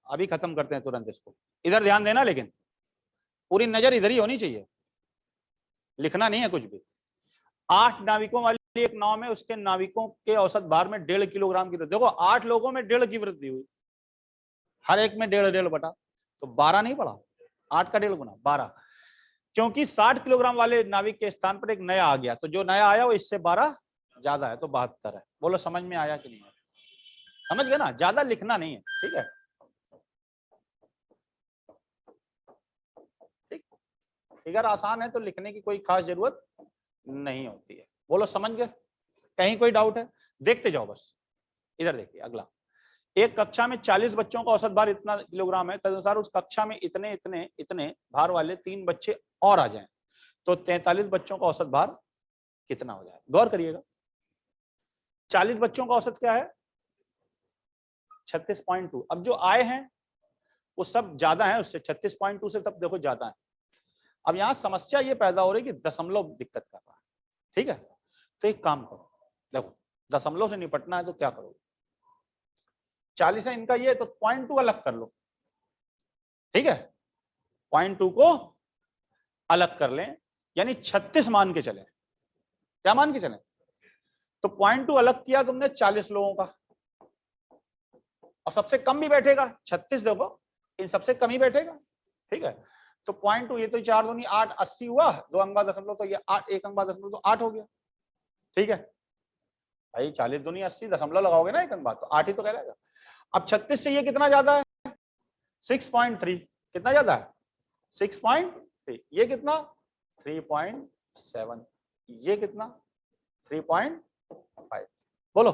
अभी खत्म करते हैं तुरंत इसको, इधर ध्यान देना, लेकिन पूरी नजर इधर ही होनी चाहिए, लिखना नहीं है कुछ भी। 8 नाविकों वाली एक नाव में उसके नाविकों के औसत भार में 1.5 किलोग्राम की वृद्धि। देखो 8 लोगों में 1.5 की वृद्धि हुई, हर एक में 1.5 बटा, तो 12 नहीं पड़ा, 8 का 1.5 गुना 12, क्योंकि 60 किलोग्राम वाले नाविक के स्थान पर एक नया आ गया, तो जो नया आया वो इससे 12 ज्यादा है, तो 72 है। बोलो समझ में आया कि नहीं है? समझ गए ना, ज्यादा लिखना नहीं है, ठीक है। ठीक, फिगर आसान है तो लिखने की कोई खास जरूरत नहीं होती है। बोलो समझ गए? कहीं कोई डाउट है? देखते जाओ बस। इधर देखिए अगला, एक कक्षा में 40 बच्चों का औसत भार इतना किलोग्राम है, तदनुसार उस कक्षा में इतने इतने इतने भार वाले 3 बच्चे और आ जाएं तो 43 बच्चों का औसत भार कितना हो जाए? गौर करिएगा, 40 बच्चों का औसत क्या है? 36.2। अब जो आए हैं वो सब ज्यादा है उससे, 36.2 से तब देखो ज्यादा है। अब यहां समस्या ये पैदा हो रही है कि दशमलव दिक्कत कर रहा है, ठीक है। तो एक काम करो, देखो दशमलव से निपटना है तो क्या करोगे? 40 है इनका ये, तो 0.2 अलग कर लो, ठीक है। 0.2 को अलग कर लें, यानी 36 मान के चले। क्या मान के चले? तो 0.2 अलग किया तुमने 40 लोगों का, और सबसे कम भी बैठेगा 36, देखो इन सबसे कम ही बैठेगा, ठीक है। तो 0.2, ये तो 4 दूनी 8, 80 हुआ, 2 अंक बाद दशमलव, तो ये 8, 1 अंक बाद दशमलव, तो 8 हो गया, ठीक है भाई। 40 दूनी 80, दशमलव लगाओगे ना 1 अंक बाद, तो 8 ही तो कहलाएगा। अब 36 से ये कितना ज्यादा है? 6.3। कितना ज्यादा है? 6.3। ये कितना? 3.7। ये कितना? 3.5। बोलो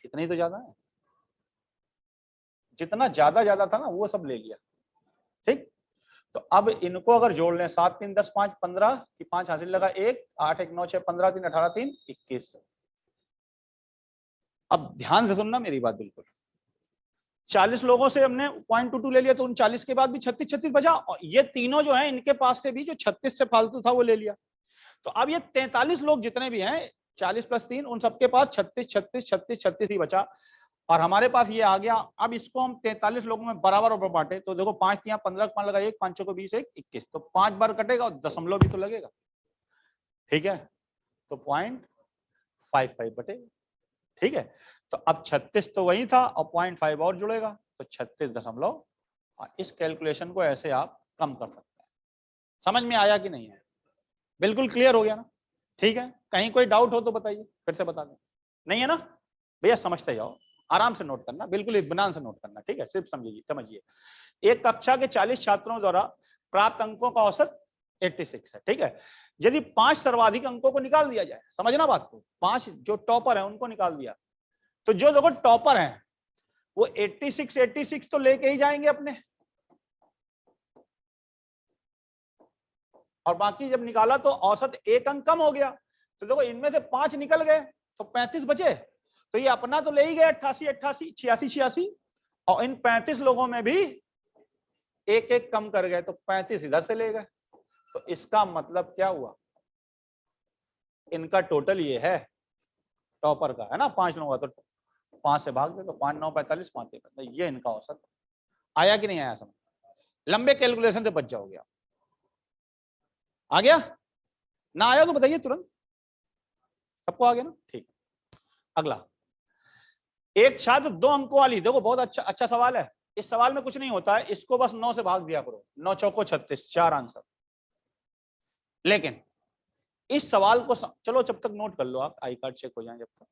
इतना ही तो ज्यादा है। जितना ज्यादा था ना वो सब ले लिया, ठीक। तो अब इनको अगर जोड़ लें, 7 3 10 5 15 की 5 हासिल लगा 1, 8 1 9 6 15 3 18 3 21। अब ध्यान से सुनना मेरी बात बिल्कुल। 40 लोगों से हमने 0.22 ले लिया, तो उन 40 के बाद भी 36 36 बचा, और ये तीनों जो हैं इनके पास से भी जो 36 से फालतू था वो ले लिया। तो अब ये 43 लोग जितने भी हैं, 40 + 3, उन सबके पास 36 36 36 36 ही बचा, और हमारे पास ये आ गया। अब इसको हम 43 लोगों में बराबर ऊपर बांटे, तो देखो 5 3 15, 5 लगा 1, 5 6 20 1 21, तो 5 बार कटेगा और दशमलव भी तो लगेगा, ठीक है। तो 0.55 बटेगा, ठीक है। तो अब 36 तो वही था और 0.5 और जुड़ेगा, तो 36 दशमलव। इस कैलकुलेशन को ऐसे आप कम कर सकते हैं। समझ में आया कि नहीं है? बिल्कुल क्लियर हो गया ना? ठीक है, कहीं कोई डाउट हो तो बताइए, फिर से बता दें। नहीं है ना भैया? समझते जाओ, आराम से नोट करना, बिल्कुल इत्मीनान से नोट करना, ठीक है। सिर्फ समझिए, एक कक्षा के 40 छात्रों द्वारा प्राप्त अंकों का औसत 86 है, ठीक है। यदि 5 सर्वाधिक अंकों को निकाल दिया जाए, समझना बात को, 5 जो टॉपर है उनको निकाल दिया, तो जो देखो टॉपर है वो 86 तो लेके ही जाएंगे अपने, और बाकी जब निकाला तो औसत 1 अंक कम हो गया, तो देखो इनमें से 5 निकल गए तो 35 बचे, तो ये अपना तो ले ही गए 88 88 86 86, और इन 35 लोगों में भी एक एक कम कर गए, तो 35 इधर से ले गए। तो इसका मतलब क्या हुआ? इनका टोटल ये है टॉपर का, है ना, 5 लोगों का, तो 5 से भाग दे, तो 5 9 45 5 1, तो ये इनका औसत। आया कि नहीं आया समझ? लंबे कैलकुलेशन से बच जाओगे आप। आ गया ना? आया तो बताइए तुरंत। सबको आ गया ना? ठीक। अगला, एक छात्र 2 अंकों वाली, देखो बहुत अच्छा सवाल है। इस सवाल में कुछ नहीं होता है, इसको बस 9 से भाग दिया करो, 9 चौको 36, 4 आंसर। लेकिन इस सवाल को चलो जब तक नोट कर लो आप, आई कार्ड चेक हो जाए जब तक।